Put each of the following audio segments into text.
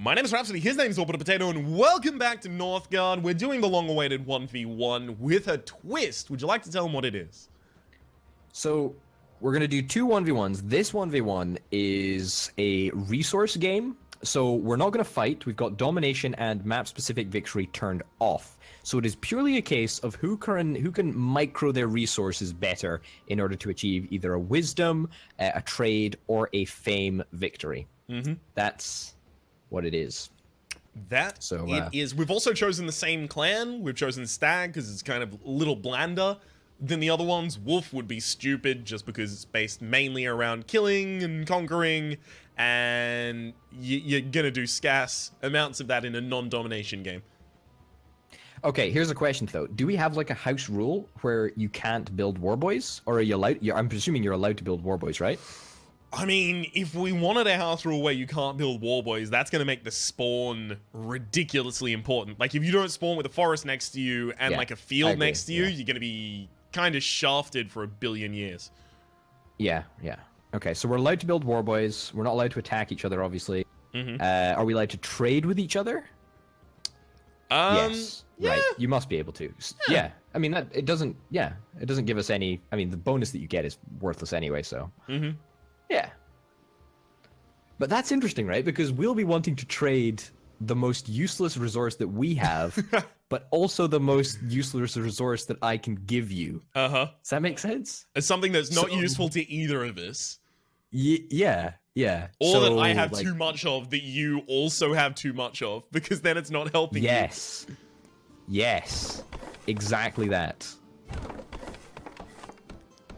My name is Rhapsody, his name is Orbital Potato, and welcome back to Northgard. We're doing the long-awaited 1v1 with a twist. Would you like to tell them what it is? So, we're going to do two 1v1s. This 1v1 is a resource game, so we're not going to fight. We've got domination and map-specific victory turned off. So it is purely a case of who can micro their resources better in order to achieve either a wisdom, a trade, or a fame victory. Mm-hmm. That's what it is. It is. We've also chosen the same clan. We've chosen Stag because it's kind of a little blander than the other ones. Wolf would be stupid just because it's based mainly around killing and conquering, and you're gonna do scarce amounts of that in a non-domination game. Okay, here's a question though. Do we have like a house rule where you can't build warboys, or are you allowed? I'm presuming you're allowed to build warboys, right? I mean, if we wanted a house rule where you can't build warboys, that's going to make the spawn ridiculously important. Like, if you don't spawn with a forest next to you and, like, a field next to you, you're going to be kind of shafted for 1 billion years. Yeah. Okay, so we're allowed to build warboys. We're not allowed to attack each other, obviously. Mm-hmm. Are we allowed to trade with each other? Yes. Yeah. Right, you must be able to. Yeah. I mean, it doesn't give us any... I mean, the bonus that you get is worthless anyway, so... Mm-hmm. Yeah. But that's interesting, right? Because we'll be wanting to trade the most useless resource that we have, but also the most useless resource that I can give you. Uh-huh. Does that make sense? It's something that's not useful to either of us. Yeah. Or that I have too much of that you also have too much of, because then it's not helping you. Yes. Exactly that.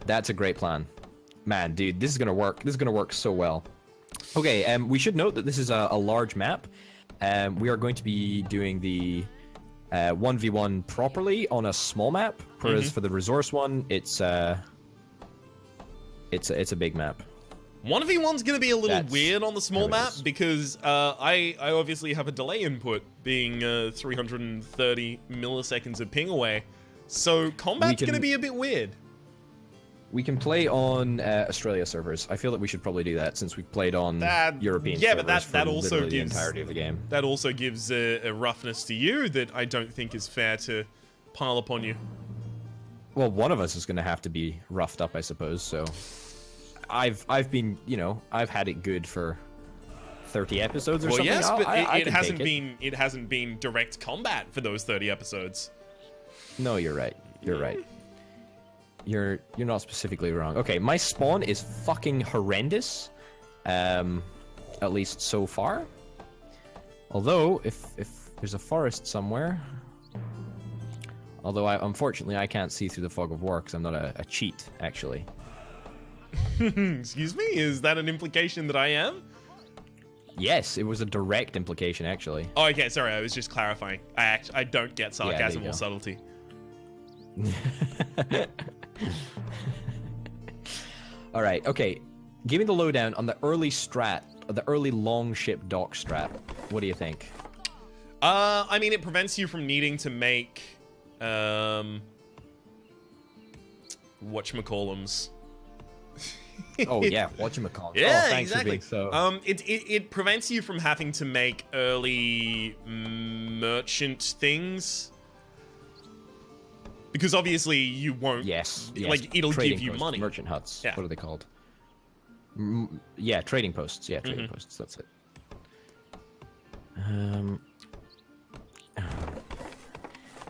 That's a great plan. Man, dude, this is gonna work. This is gonna work so well. Okay, we should note that this is a large map. We are going to be doing the 1v1 properly on a small map, whereas for the resource one, it's a big map. 1v1's gonna be a little weird on the small map because I obviously have a delay input being 330 milliseconds of ping away, so combat's gonna be a bit weird. We can play on Australia servers. I feel that we should probably do that since we've played on European servers. Yeah, but that also gives the entirety of the game. That also gives a roughness to you that I don't think is fair to pile upon you. Well, one of us is going to have to be roughed up, I suppose. So, I've been, I've had it good for 30 episodes or something. Well, yes, but it hasn't been direct combat for those 30 episodes. No, you're right. You're right. You're not specifically wrong. Okay, my spawn is fucking horrendous. At least so far. Although, if there's a forest somewhere. Although, unfortunately, I can't see through the fog of war because I'm not a cheat, actually. Excuse me? Is that an implication that I am? Yes, it was a direct implication, actually. Oh, okay, sorry, I was just clarifying. I don't get sarcasm or subtlety. All right, okay. Give me the lowdown on the early strat, the early long ship dock strat. What do you think? I mean, it prevents you from needing to make, whatchamacallums. Oh yeah, whatchamacallums. Yeah, oh, thanks exactly. For being so. It prevents you from having to make early merchant things. Because obviously you won't. Yes. Like, it'll trading give you posts, money. Merchant huts. Yeah. What are they called? Yeah, trading posts. Yeah, trading posts. That's it.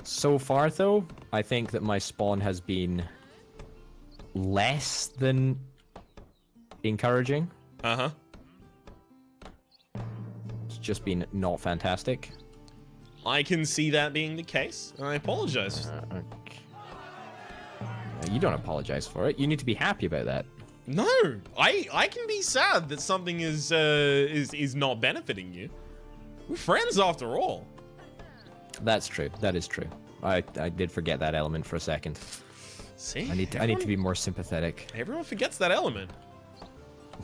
So far, though, I think that my spawn has been less than encouraging. Uh-huh. It's just been not fantastic. I can see that being the case. I apologize. Okay. You don't apologize for it. You need to be happy about that. No, I can be sad that something is not benefiting you. We're friends after all. That's true. That is true. I did forget that element for a second. See, I need to be more sympathetic. Everyone forgets that element. All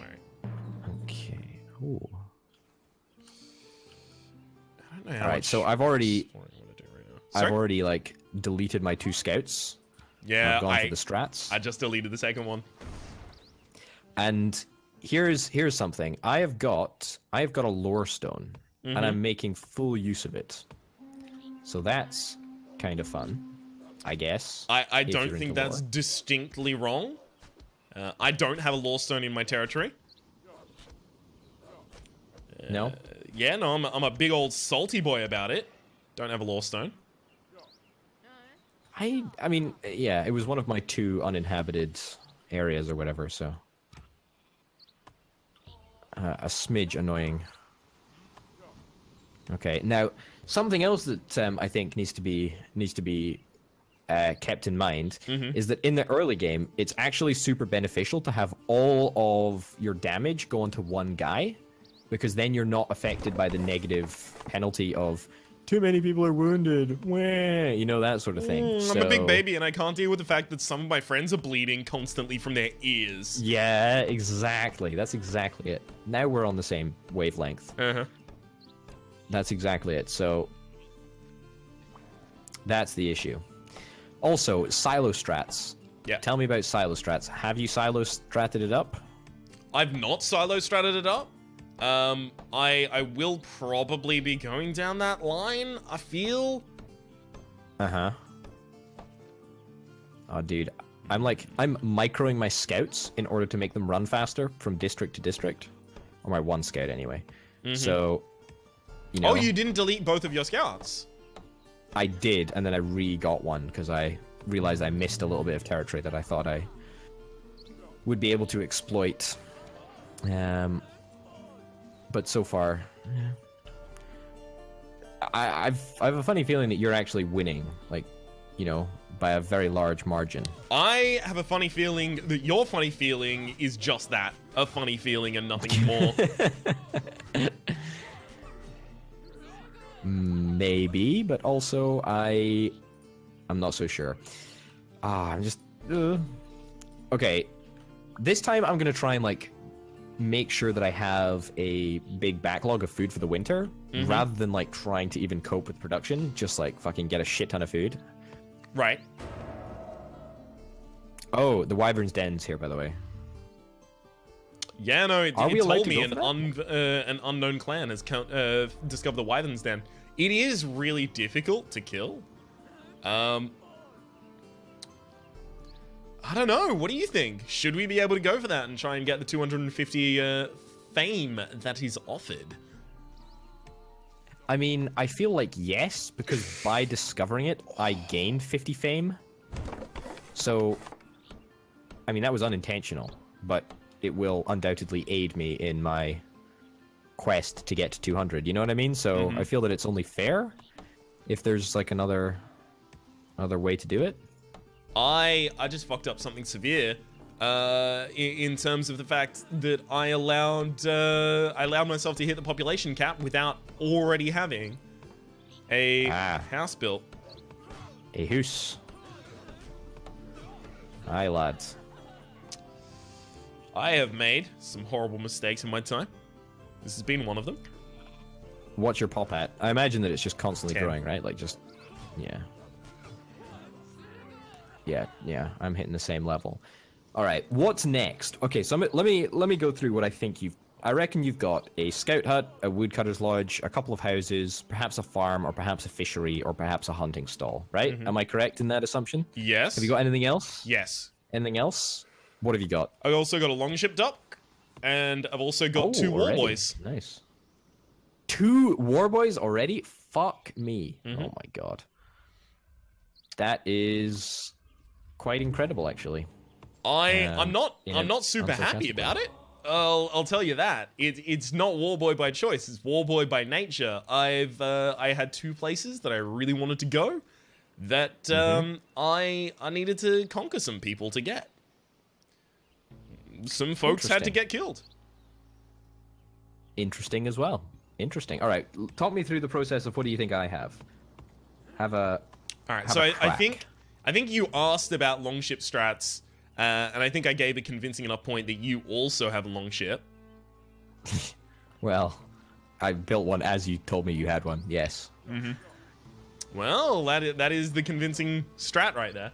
right. Okay. Ooh. All right, so I've already like deleted my 2 scouts. Yeah, I've gone for the strats. I just deleted the second one. And here's something. I've got a lore stone, and I'm making full use of it. So that's kind of fun, I guess. I don't think that's distinctly wrong. I don't have a lore stone in my territory. No? Yeah, no, I'm a big old salty boy about it. Don't have a lore stone. I mean, yeah, it was one of my 2 uninhabited areas or whatever, so... a smidge annoying. Okay, now, something else that I think needs to be kept in mind is that in the early game, it's actually super beneficial to have all of your damage go onto one guy, because then you're not affected by the negative penalty of too many people are wounded, you know, that sort of thing. I'm a big baby and I can't deal with the fact that some of my friends are bleeding constantly from their ears. Yeah, exactly. That's exactly it. Now we're on the same wavelength. That's exactly it. So that's the issue. Also, silo strats. Yeah. Tell me about silo strats. Have you silo stratted it up? I've not silo stratted it up. I will probably be going down that line, I feel. Oh, dude. I'm microing my scouts in order to make them run faster from district to district. Or my 1 scout, anyway. So, you know... Oh, you didn't delete both of your scouts? I did, and then I re-got one, because I realized I missed a little bit of territory that I thought I would be able to exploit. But so far, I have a funny feeling that you're actually winning, like, you know, by a very large margin. I have a funny feeling that your funny feeling is just that, a funny feeling and nothing more. Maybe, but also I'm not so sure. I'm just... Okay, this time I'm gonna try and, like, make sure that I have a big backlog of food for the winter, rather than, like, trying to even cope with production. Just, like, fucking get a shit ton of food. Right. Oh, the Wyvern's Den's here, by the way. Yeah, no, it told me an unknown clan has discovered the Wyvern's Den. It is really difficult to kill. I don't know. What do you think? Should we be able to go for that and try and get the 250 fame that is offered? I mean, I feel like yes, because by discovering it, I gained 50 fame. So, I mean, that was unintentional, but it will undoubtedly aid me in my quest to get to 200. You know what I mean? So I feel that it's only fair if there's like another way to do it. I just fucked up something severe in terms of the fact that I allowed myself to hit the population cap without already having a house built. A house. Aye, lads. I have made some horrible mistakes in my time. This has been one of them. What's your pop at? I imagine that it's just constantly 10. growing, right? Like just, yeah. Yeah, I'm hitting the same level. All right, what's next? Okay, so let me go through what I think I reckon you've got a scout hut, a woodcutter's lodge, a couple of houses, perhaps a farm, or perhaps a fishery, or perhaps a hunting stall, right? Am I correct in that assumption? Yes. Have you got anything else? Yes. Anything else? What have you got? I've also got a longship duck, and I've also got 2 war boys. Nice. 2 war boys already? Fuck me. Oh my god. That is quite incredible, actually. I'm not super happy about it. I'll tell you that. It's not Warboy by choice. It's Warboy by nature. I had 2 places that I really wanted to go that I needed to conquer some people to get. Some folks had to get killed. Interesting as well. Interesting. All right, talk me through the process of what do you think I have. All right, so I think you asked about longship strats, and I think I gave a convincing enough point that you also have a longship. Well, I built one as you told me you had one. Yes. Well, that is the convincing strat right there.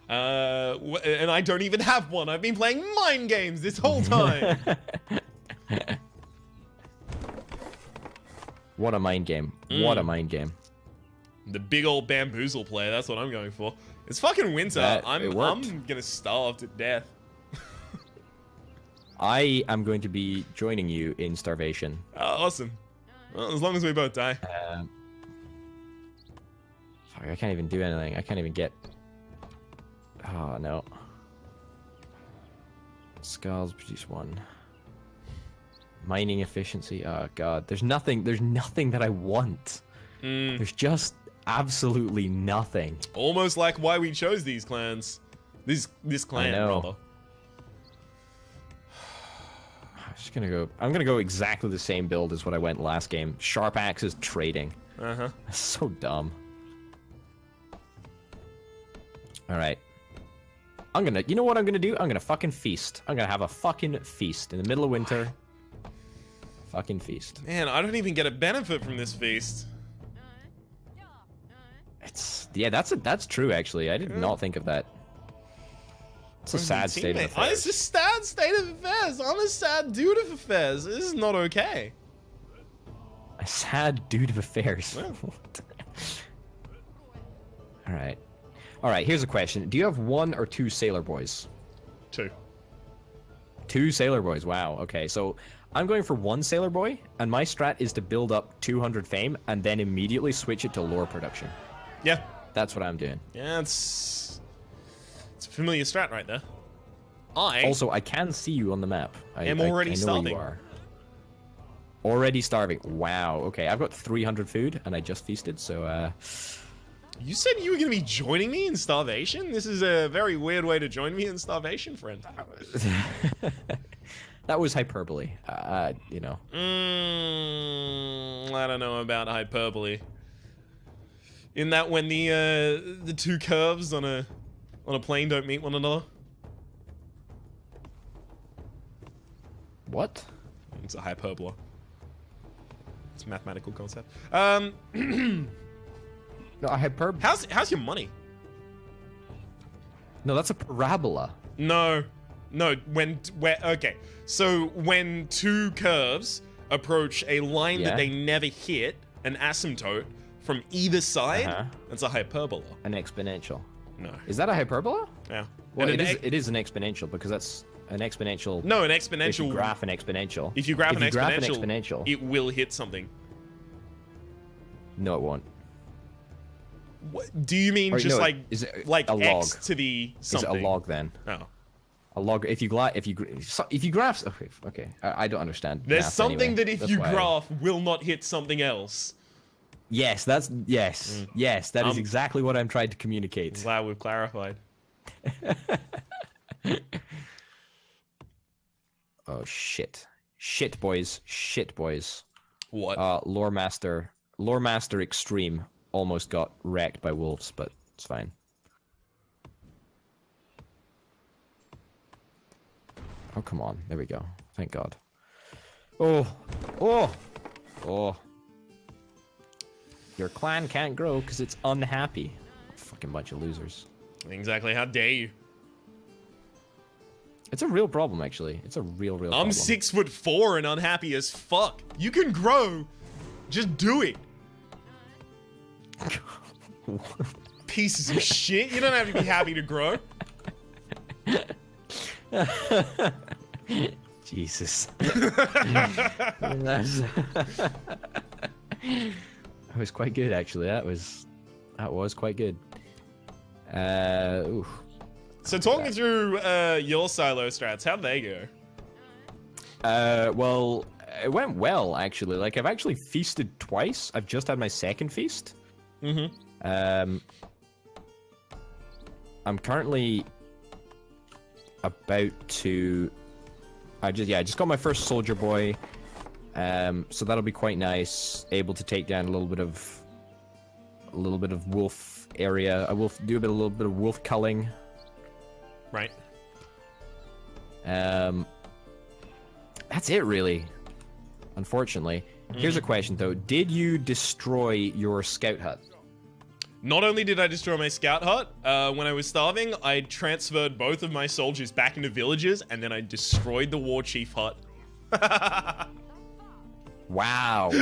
And I don't even have one. I've been playing mind games this whole time. What a mind game. What a mind game. The big old bamboozle play, that's what I'm going for. It's fucking winter. I'm gonna starve to death. I am going to be joining you in starvation. Awesome. Well, as long as we both die. Fuck, I can't even do anything. I can't even get... Oh, no. Skulls produce 1. Mining efficiency. Oh, God. There's nothing that I want. There's just absolutely nothing. Almost like why we chose these clans. This clan, rather. I'm gonna go exactly the same build as what I went last game. Sharp axes trading. Uh-huh. That's so dumb. Alright. You know what I'm gonna do? I'm gonna fucking feast. I'm gonna have a fucking feast in the middle of winter. Fucking feast. Man, I don't even get a benefit from this feast. Yeah, that's true actually. I did not think of that. It's a sad state of affairs. It's a sad state of affairs. I'm a sad dude of affairs. This is not okay. A sad dude of affairs. Well. Alright. Alright, here's a question. Do you have 1 or 2 sailor boys? 2. 2 sailor boys, wow. Okay, so I'm going for 1 sailor boy, and my strat is to build up 200 fame, and then immediately switch it to lore production. Yeah. That's what I'm doing. Yeah, it's a familiar strat right there. Also, I can see you on the map. I am already starving. Where you are. Already starving. Wow. Okay, I've got 300 food, and I just feasted, so, You said you were going to be joining me in starvation? This is a very weird way to join me in starvation, friend. That was hyperbole, you know. I don't know about hyperbole. In that when the 2 curves on a plane don't meet one another. What? It's a hyperbola. It's a mathematical concept. No, a hyperbola. How's your money? No, that's a parabola. No. Okay. So when 2 curves approach a line that they never hit, an asymptote from either side, that's a hyperbola. An exponential. No. Is that a hyperbola? Yeah. Well, it is an exponential because that's an exponential. No, an exponential. If you graph an exponential. If you graph an exponential, it will hit something. No, it won't. What, do you mean or, just no, like is it like a log? X to the something? Is it a log then? Oh. A log. If you graph. Okay. I don't understand. There's something that if you graph will not hit something else. Yes, that is exactly what I'm trying to communicate. Glad we've clarified. Oh shit, boys. What? Lore Master Extreme almost got wrecked by wolves, but it's fine. Oh come on, there we go. Thank God. Oh. Your clan can't grow because it's unhappy. Fucking bunch of losers. Exactly. How dare you? It's a real problem, actually. It's a real problem. I'm 6'4" and unhappy as fuck. You can grow. Just do it. Pieces of shit. You don't have to be happy to grow. Jesus. That was quite good, actually. That was quite good. Oof. So talk me through your silo strats. How'd they go? Well, it went well, actually. Like, I've actually feasted twice. I've just had my second feast. I'm currently about to... I just got my first soldier boy. So that'll be quite nice. Able to take down a little bit of wolf area. I will do a little bit of wolf culling. Right. That's it, really. Unfortunately. Here's a question, though. Did you destroy your scout hut? Not only did I destroy my scout hut, when I was starving, I transferred both of my soldiers back into villages, and then I destroyed the war chief hut. Wow.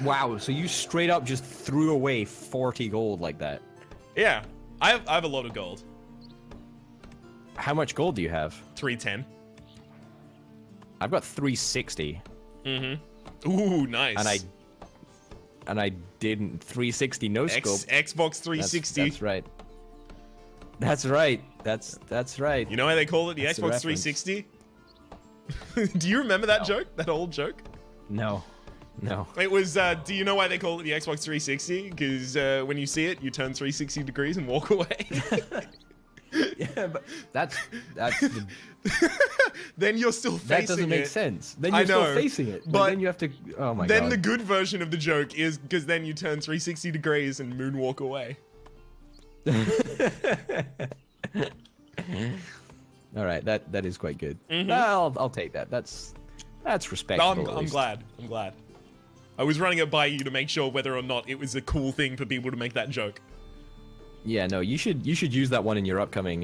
Wow, so you straight up just threw away 40 gold like that. Yeah, I have a lot of gold. How much gold do you have? 310. I've got 360. Mm-hmm. Ooh, nice. And I didn't 360 no scope. Xbox 360. That's right. That's right. That's right. You know why they call it the Xbox 360? Do you remember that joke? That old joke? No. No. It was, do you know why they call it the Xbox 360? Because when you see it, you turn 360 degrees and walk away. Yeah, but that's the... Then you're still facing it. That doesn't make sense. Then you're still facing it. But then you have to... Oh my god. Then the good version of the joke is because then you turn 360 degrees and moonwalk away. All right, that is quite good. Mm-hmm. I'll take that. That's respectable. I'm glad. I'm glad. I was running it by you to make sure whether or not it was a cool thing for people to make that joke. Yeah, no, you should use that one in your upcoming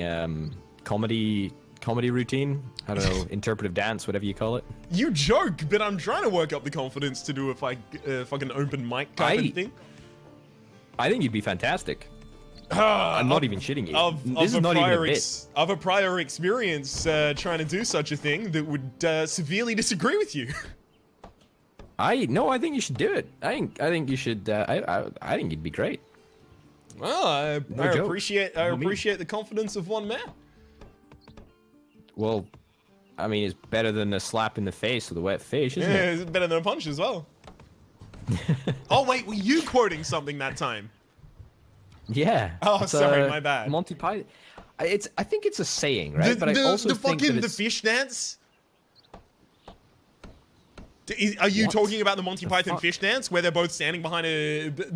comedy routine. I don't know, interpretive dance, whatever you call it. You joke, but I'm trying to work up the confidence to do a fucking open mic type of thing. I think you'd be fantastic. I'm not even shitting you. This is not even a bit. Of a prior experience trying to do such a thing that would severely disagree with you. I think you should do it. I think you should. I think you'd be great. Well, I appreciate the confidence of one man. Well, I mean, it's better than a slap in the face with a wet fish, isn't it? Yeah, it's better than a punch as well. Oh wait, were you quoting something that time? Yeah. Oh, sorry, my bad. Monty Python. I think it's a saying, right? But I also think that the fish dance. Are you talking about the Monty Python fish dance where they're both standing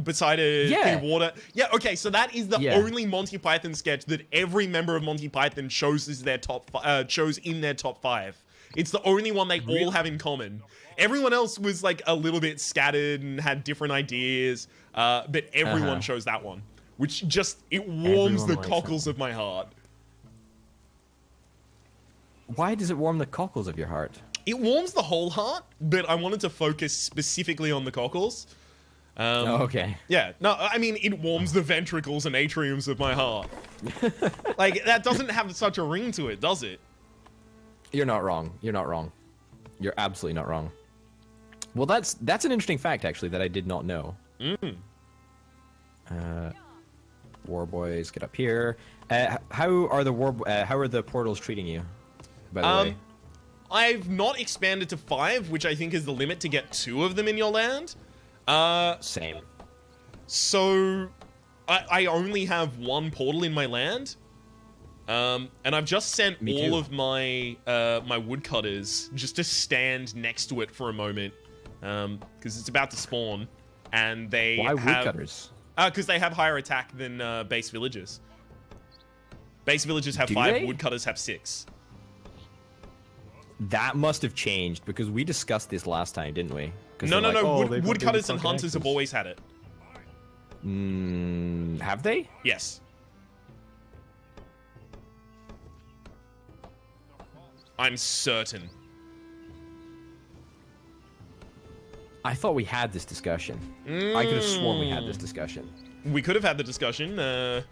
beside a thing of water? Yeah. Okay. So that is the only Monty Python sketch that every member of Monty Python chose in their top 5. It's the only one they all have in common. Everyone else was like a little bit scattered and had different ideas, but everyone chose that one, which just it warms the cockles of my heart. Why does it warm the cockles of your heart? It warms the whole heart, but I wanted to focus specifically on the cockles. Okay. Yeah. No, I mean, it warms the ventricles and atriums of my heart. Like, that doesn't have such a ring to it, does it? You're not wrong. You're not wrong. You're absolutely not wrong. Well, that's an interesting fact, actually, that I did not know. War boys, get up here. How are the portals treating you, by the way? I've not expanded to 5, which I think is the limit to get 2 of them in your land. Same. So, I only have 1 portal in my land. And I've just sent all of my my woodcutters just to stand next to it for a moment. Because it's about to spawn. And they Why woodcutters? Because they have higher attack than base villagers. Base villagers have 5, woodcutters have 6. That must have changed, because we discussed this last time, didn't we? No. Woodcutters and hunters have always had it. Have they? Yes. I'm certain. I thought we had this discussion. I could have sworn we had this discussion. We could have had the discussion. Okay.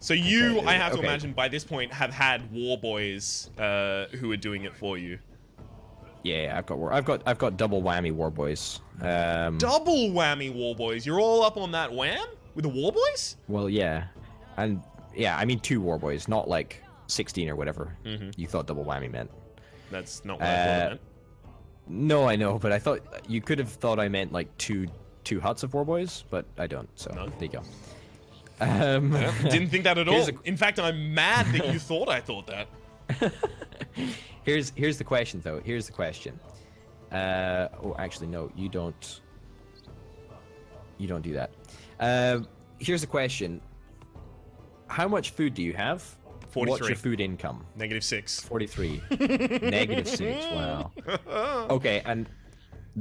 So you, I have to imagine, by this point, have had war boys who are doing it for you. Yeah, I've got double whammy war boys. Double whammy war boys. You're all up on that wham with the war boys? Well, yeah, and yeah, I mean 2 war boys, not like 16 or whatever. You thought double whammy meant. That's not what I thought it meant. No, I know, but I thought you could have thought I meant like two huts of war boys, but I don't. So there you go. Didn't think that at all. In fact, I'm mad that you thought I thought that. Here's the question, though. Here's the question. Oh, actually, no, you don't. You don't do that. Here's the question. How much food do you have? 43. What's your food income? -6. 43. -6. Wow. Okay, and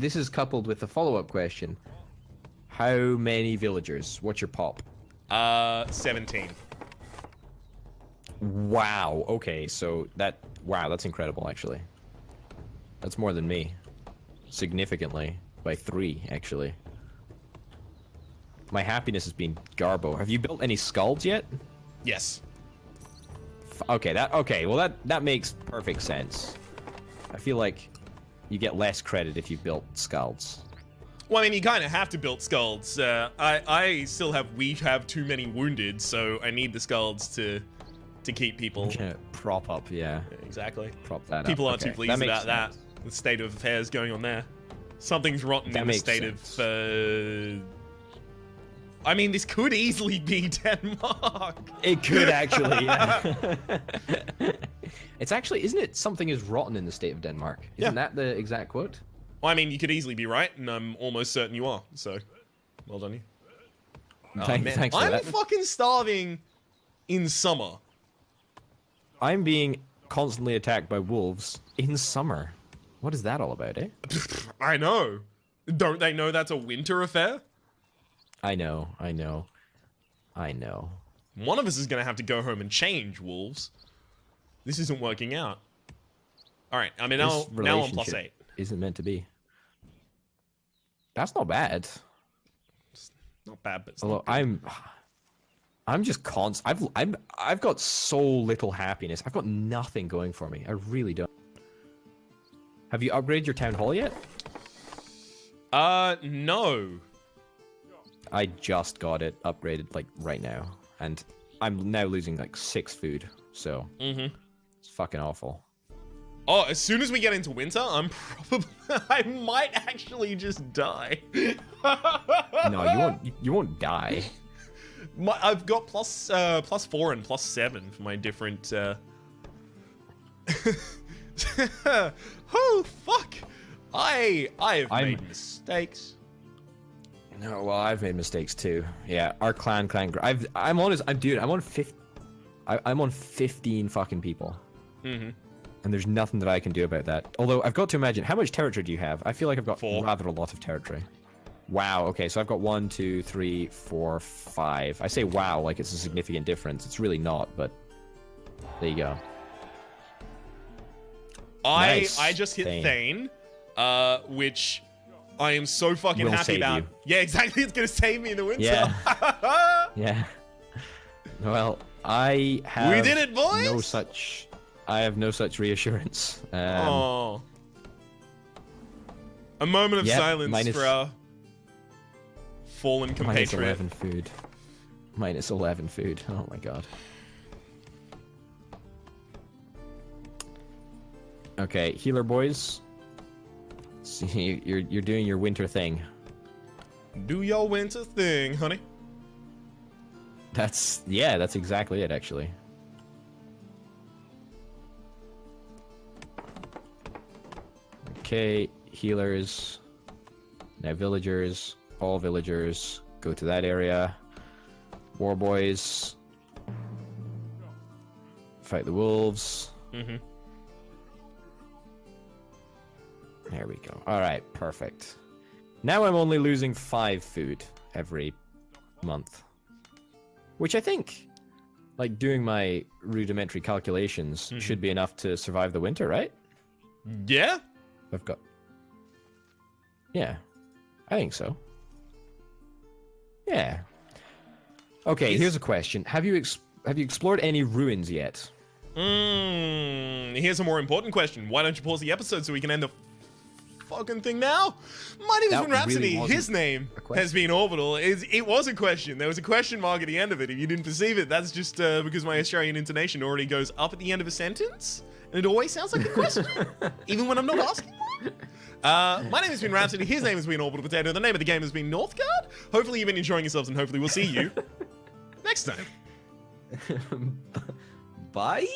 this is coupled with the follow-up question. How many villagers? What's your pop? 17. Wow. Okay, so wow, that's incredible, actually. That's more than me. Significantly. By 3, actually. My happiness has been Garbo. Have you built any skulls yet? Yes. Okay, well that makes perfect sense. I feel like you get less credit if you built skulls. Well, I mean, you kind of have to build skulls. We have too many wounded, so I need the skulls to keep people. Prop up, yeah. Exactly. Prop that people up. aren't too pleased about that. The state of affairs going on there. Something's rotten in the state of. I mean, this could easily be Denmark. It could actually, yeah. It's actually, isn't it? Something is rotten in the state of Denmark. Isn't that the exact quote? Well, I mean, you could easily be right, and I'm almost certain you are. So, well done, you. Thanks for that. I'm fucking starving in summer. I'm being constantly attacked by wolves in summer. What is that all about, eh? I know. Don't they know that's a winter affair? I know. One of us is going to have to go home and change, wolves. This isn't working out. All right, I mean, now I'm +8. Isn't meant to be. That's not bad. It's not bad, but it's although not I'm just I've got so little happiness. I've got nothing going for me. I really don't. Have you upgraded your town hall yet? No. I just got it upgraded like right now, and I'm now losing like 6 food. So it's fucking awful. Oh, as soon as we get into winter, I might actually just die. No, you won't die. I've got +4 and +7 for my different. Oh fuck! I've made mistakes. No, well, I've made mistakes too. Yeah, our clan. I'm on 15 fucking people. And there's nothing that I can do about that. Although I've got to imagine, how much territory do you have? I feel like I've got 4. rather a lot of territory. Wow. Okay, so I've got 1, 2, 3, 4, 5. I say wow like it's a significant difference. It's really not, but there you go. Nice. I just hit Thane, which I am so fucking happy about. You. Yeah, exactly. It's gonna save me in the winter. Yeah. Yeah. Well, I have. We did it, boys. I have no such reassurance. Oh. A moment of silence for our fallen compatriot. Minus 11 food. Oh my god. Okay, healer boys. See, you're doing your winter thing. Do your winter thing, honey. That's exactly it, actually. Okay, healers. Now villagers. All villagers go to that area. War boys. Fight the wolves. There we go. Alright, perfect. Now I'm only losing 5 food every month. Which I think, like doing my rudimentary calculations, should be enough to survive the winter, right? Yeah? I've got... Yeah. I think so. Yeah. Okay, here's a question. Have you explored any ruins yet? Here's a more important question. Why don't you pause the episode so we can end the fucking thing now? My name has been Rhapsody. His name has been Orbital. It was a question. There was a question mark at the end of it. If you didn't perceive it, that's just because my Australian intonation already goes up at the end of a sentence. And it always sounds like a question. Even when I'm not asking one. My name has been Rhapsody. His name has been Orbital Potato. The name of the game has been Northgard. Hopefully you've been enjoying yourselves, and hopefully we'll see you next time. Bye?